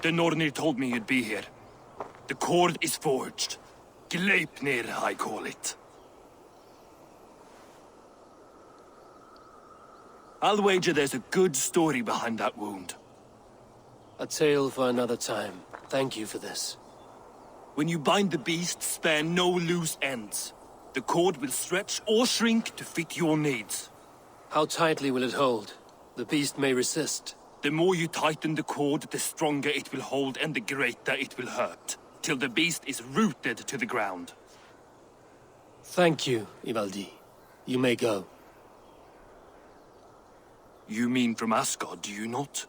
The Nornir told me you'd be here. The cord is forged. Gleipnir, I call it. I'll wager there's a good story behind that wound. A tale for another time. Thank you for this. When you bind the beast, spare no loose ends. The cord will stretch or shrink to fit your needs. How tightly will it hold? The beast may resist. The more you tighten the cord, the stronger it will hold and the greater it will hurt, till the beast is rooted to the ground. Thank you, Ivaldi. You may go. You mean from Asgard, do you not?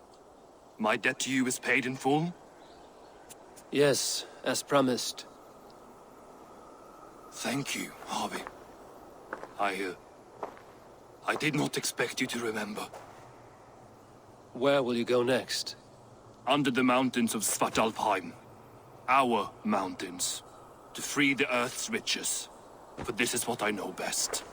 My debt to you is paid in full? Yes, as promised. Thank you, Harvey. I did not expect you to remember. Where will you go next? Under the mountains of Svartalfheim. Our mountains. To free the Earth's riches. For this is what I know best.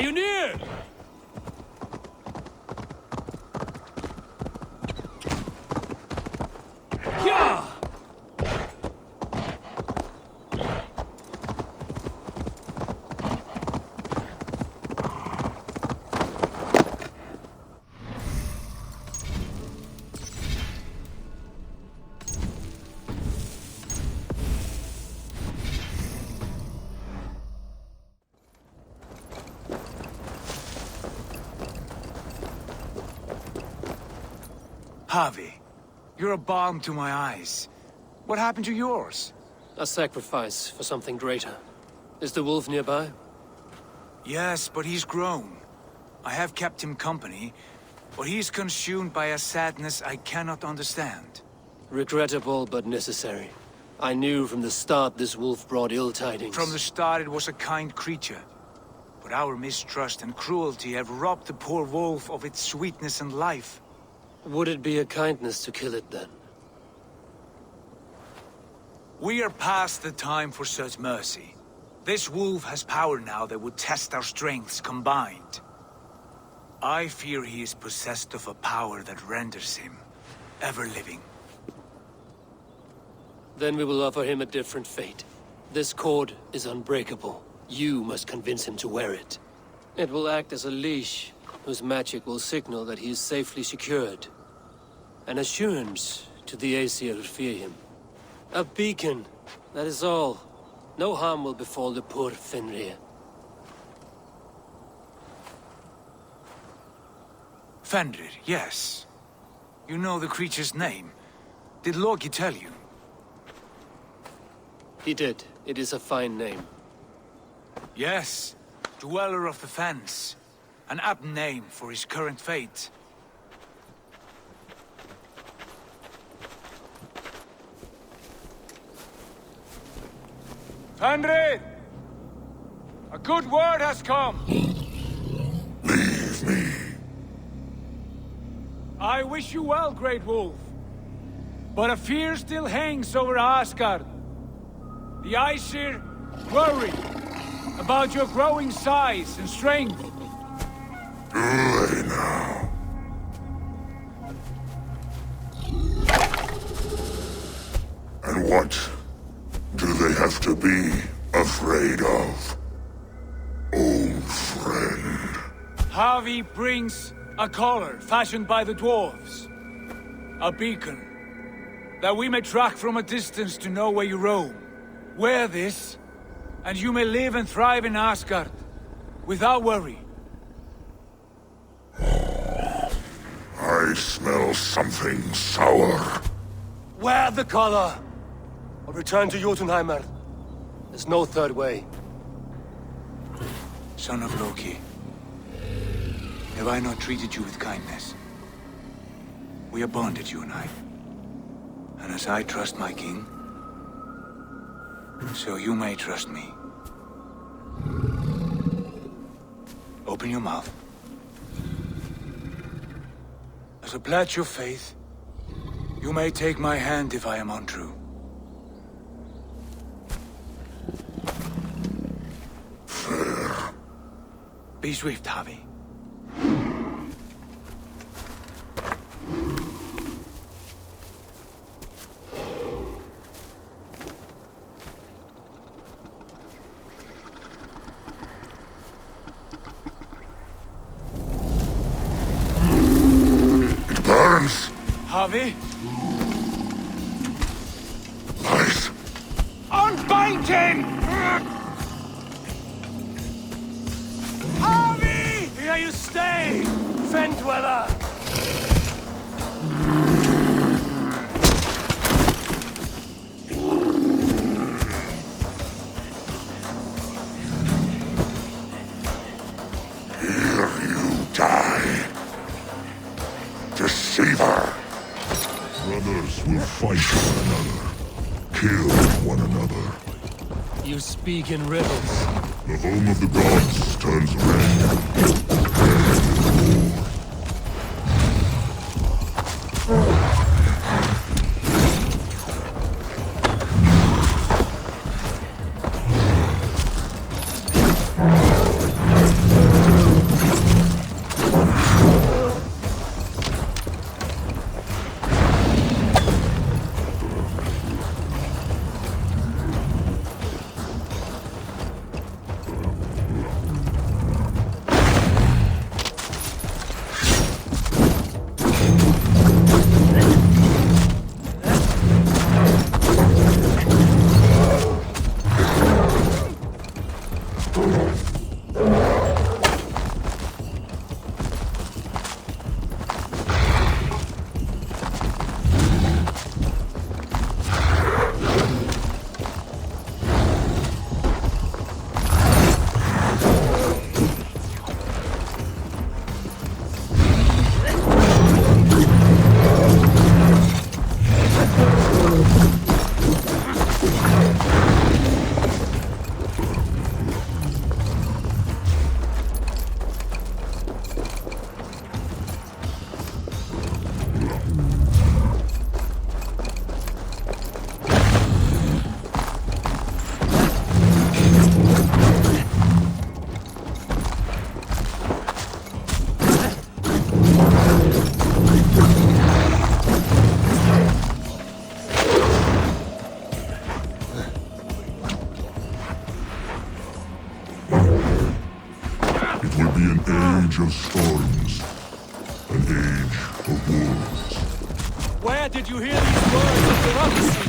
Are you near? Yeah! Javi, you're a balm to my eyes. What happened to yours? A sacrifice for something greater. Is the wolf nearby? Yes, but he's grown. I have kept him company, but he's consumed by a sadness I cannot understand. Regrettable, but necessary. I knew from the start this wolf brought ill tidings. From the start it was a kind creature. But our mistrust and cruelty have robbed the poor wolf of its sweetness and life. Would it be a kindness to kill it, then? We are past the time for such mercy. This wolf has power now that would test our strengths combined. I fear he is possessed of a power that renders him ever-living. Then we will offer him a different fate. This cord is unbreakable. You must convince him to wear it. It will act as a leash, whose magic will signal that he is safely secured. An assurance to the Aesir who fear him. A beacon, that is all. No harm will befall the poor Fenrir. Fenrir, yes. You know the creature's name. Did Loki tell you? He did. It is a fine name. Yes. Dweller of the Fens. An apt name for his current fate. Fenrir! A good word has come! Leave me. I wish you well, Great Wolf. But a fear still hangs over Asgard. The Aesir worry about your growing size and strength. Do they now? And what do they have to be afraid of? Old friend. Havi brings a collar fashioned by the dwarves. A beacon. That we may track from a distance to know where you roam. Wear this, and you may live and thrive in Asgard. Without worry. I smell something sour. Wear the collar! Or return to Jotunheimer. There's no third way. Son of Loki. Have I not treated you with kindness? We are bonded, you and I. And as I trust my king, so you may trust me. Open your mouth. As a pledge of faith, you may take my hand if I am untrue. Fair. Be swift, Havi. It burns. Havi, Lies. unbind him! Havi! Here you stay, Fen Dweller! Here you die. Deceiver. Brothers will fight one another. Kill one another. You speak in riddles. The home of the gods turns red. It will be an age of storms, an age of wolves. Where did you hear these words of prophecy?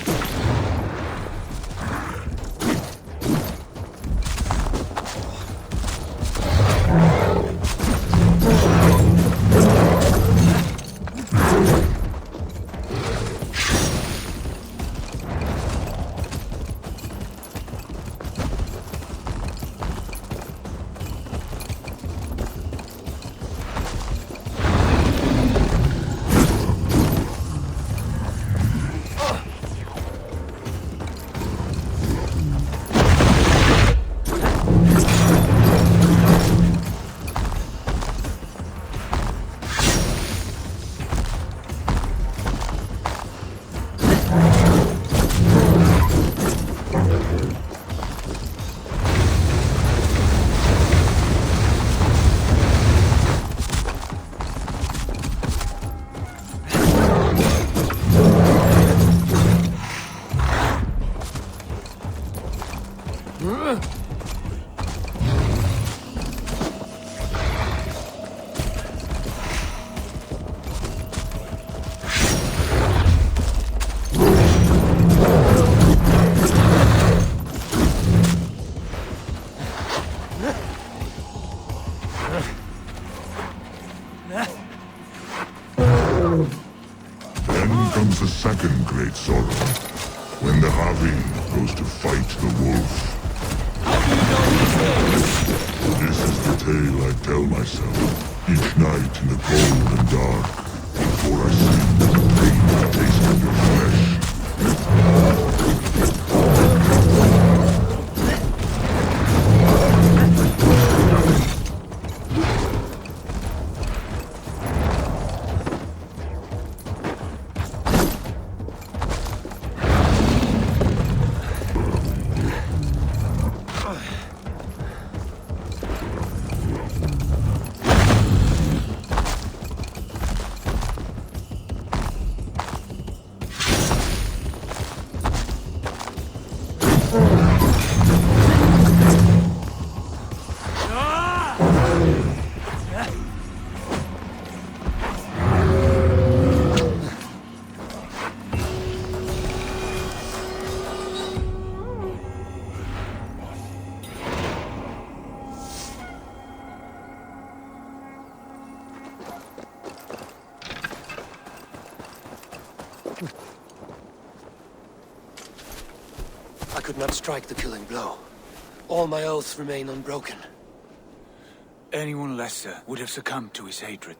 Then comes the second great sorrow, when the Havi goes to fight the wolf. This is the tale I tell myself, each night in the cold and dark, before I sleep and pain the taste of your flesh. I could not strike the killing blow. All my oaths remain unbroken. Anyone lesser would have succumbed to his hatred.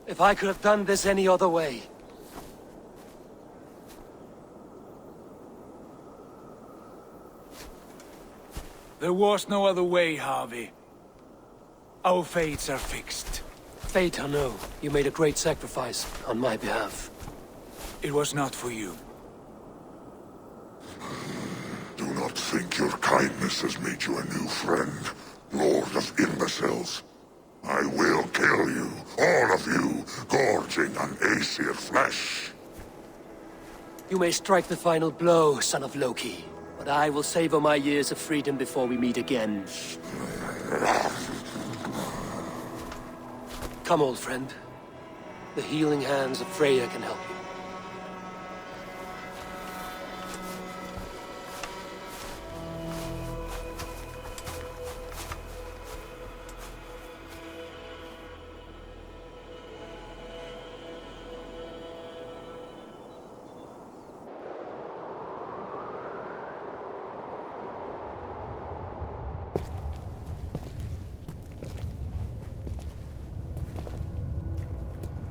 If I could have done this any other way. There was no other way, Harvey. Our fates are fixed. Fate, I know. You made a great sacrifice on my behalf. It was not for you. Do not think your kindness has made you a new friend, Lord of Imbeciles. I will kill you, all of you, gorging on Aesir flesh. You may strike the final blow, son of Loki. But I will savor my years of freedom before we meet again. Come, old friend. The healing hands of Freya can help you.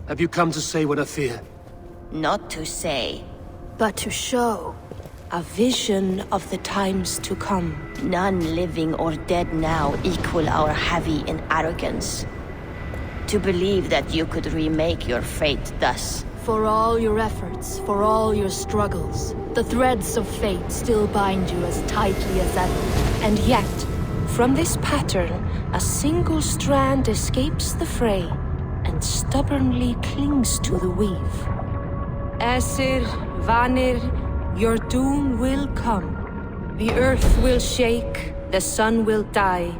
Have you come to say what I fear? Not to say. But to show. A vision of the times to come. None living or dead now equal our heavy in arrogance. To believe that you could remake your fate thus. For all your efforts, for all your struggles, the threads of fate still bind you as tightly as ever. And yet, from this pattern, a single strand escapes the fray and stubbornly clings to the weave. Aesir, Vanir, your doom will come. The earth will shake, the sun will die.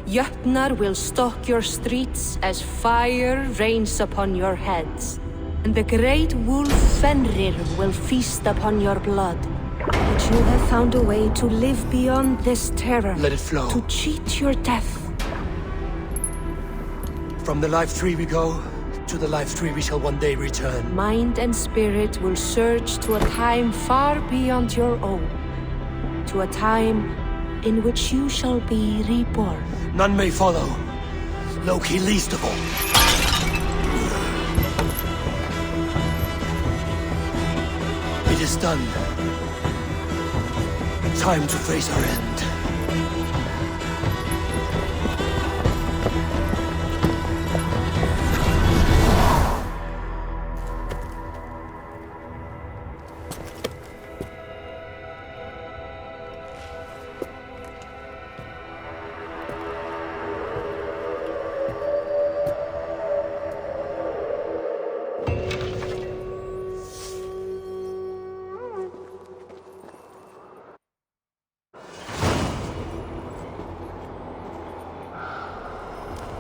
Jötnar will stalk your streets as fire rains upon your heads. And the great wolf Fenrir will feast upon your blood. But you have found a way to live beyond this terror. Let it flow. To cheat your death. From the life tree we go, to the life tree we shall one day return. Mind and spirit will surge to a time far beyond your own. To a time in which you shall be reborn. None may follow. Loki least of all. It is done. Time to face our end.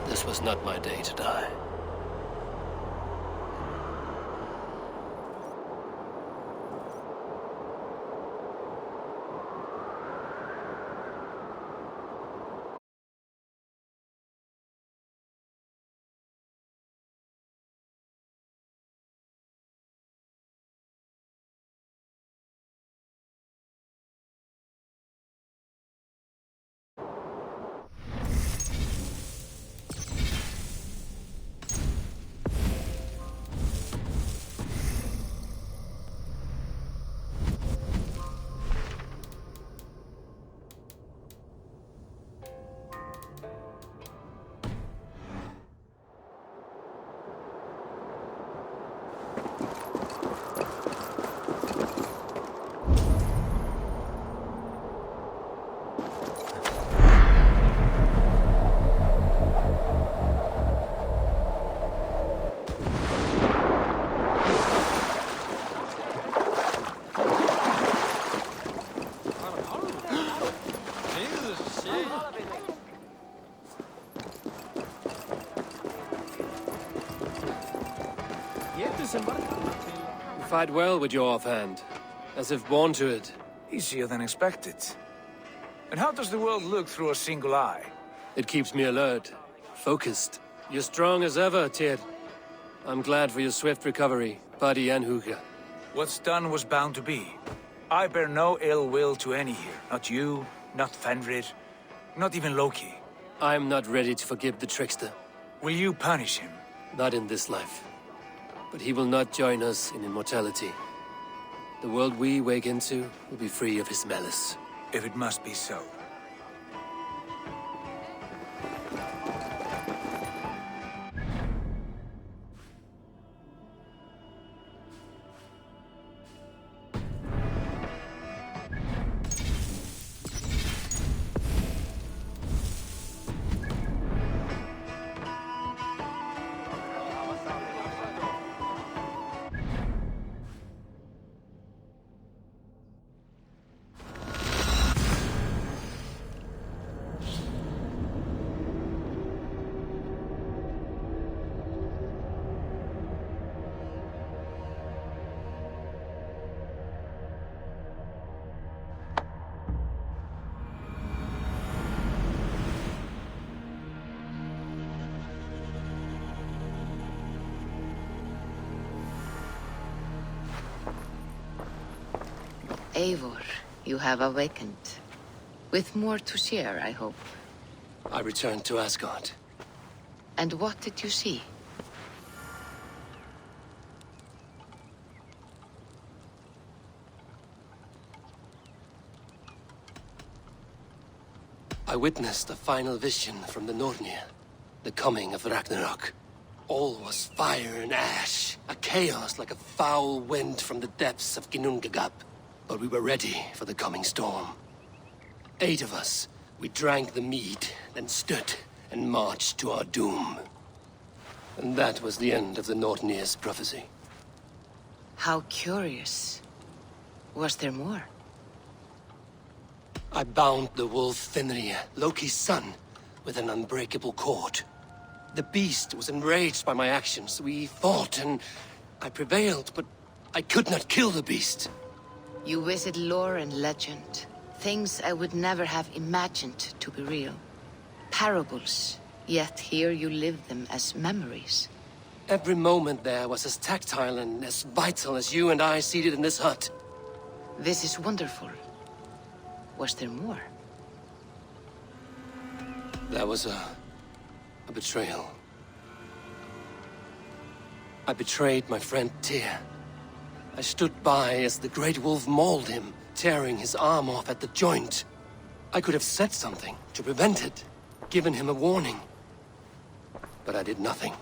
This was not my day to die. You fight well with your offhand, as if born to it. Easier than expected. And how does the world look through a single eye? It keeps me alert, focused. You're strong as ever, Tyr. I'm glad for your swift recovery, Buddy and Huga. What's done was bound to be. I bear no ill will to any here. Not you, not Fenrir, not even Loki. I'm not ready to forgive the trickster. Will you punish him? Not in this life. But he will not join us in immortality. The world we wake into will be free of his malice. If it must be so. Eivor, you have awakened. With more to share, I hope. I returned to Asgard. And what did you see? I witnessed a final vision from the Nornir. The coming of Ragnarok. All was fire and ash. A chaos like a foul wind from the depths of Ginnungagap. But we were ready for the coming storm. 8 of us. We drank the mead, then stood and marched to our doom. And that was the end of the Nornir's prophecy. How curious. Was there more? I bound the wolf Fenrir, Loki's son, with an unbreakable cord. The beast was enraged by my actions. We fought and I prevailed, but I could not kill the beast. You visit lore and legend. Things I would never have imagined to be real. Parables, yet here you live them as memories. Every moment there was as tactile and as vital as you and I seated in this hut. This is wonderful. Was there more? There was a betrayal. I betrayed my friend Tyr. I stood by as the Great Wolf mauled him, tearing his arm off at the joint. I could have said something to prevent it, given him a warning. But I did nothing.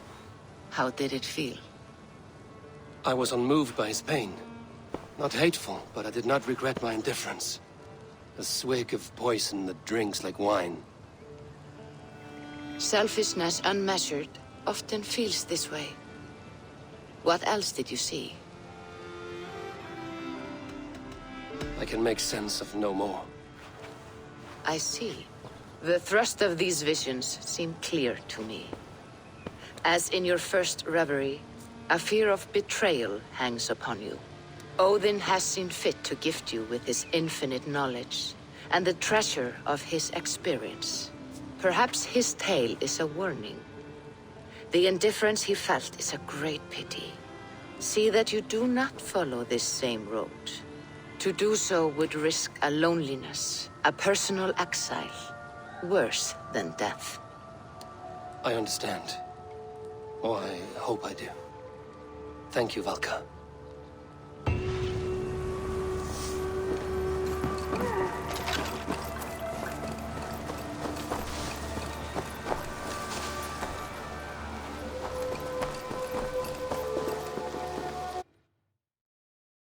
How did it feel? I was unmoved by his pain. Not hateful, but I did not regret my indifference. A swig of poison that drinks like wine. Selfishness unmeasured often feels this way. What else did you see? I can make sense of no more. I see. The thrust of these visions seem clear to me. As in your first reverie, a fear of betrayal hangs upon you. Odin has seen fit to gift you with his infinite knowledge, and the treasure of his experience. Perhaps his tale is a warning. The indifference he felt is a great pity. See that you do not follow this same road. To do so would risk a loneliness, a personal exile, worse than death. I understand. Or I hope I do. Thank you, Valka.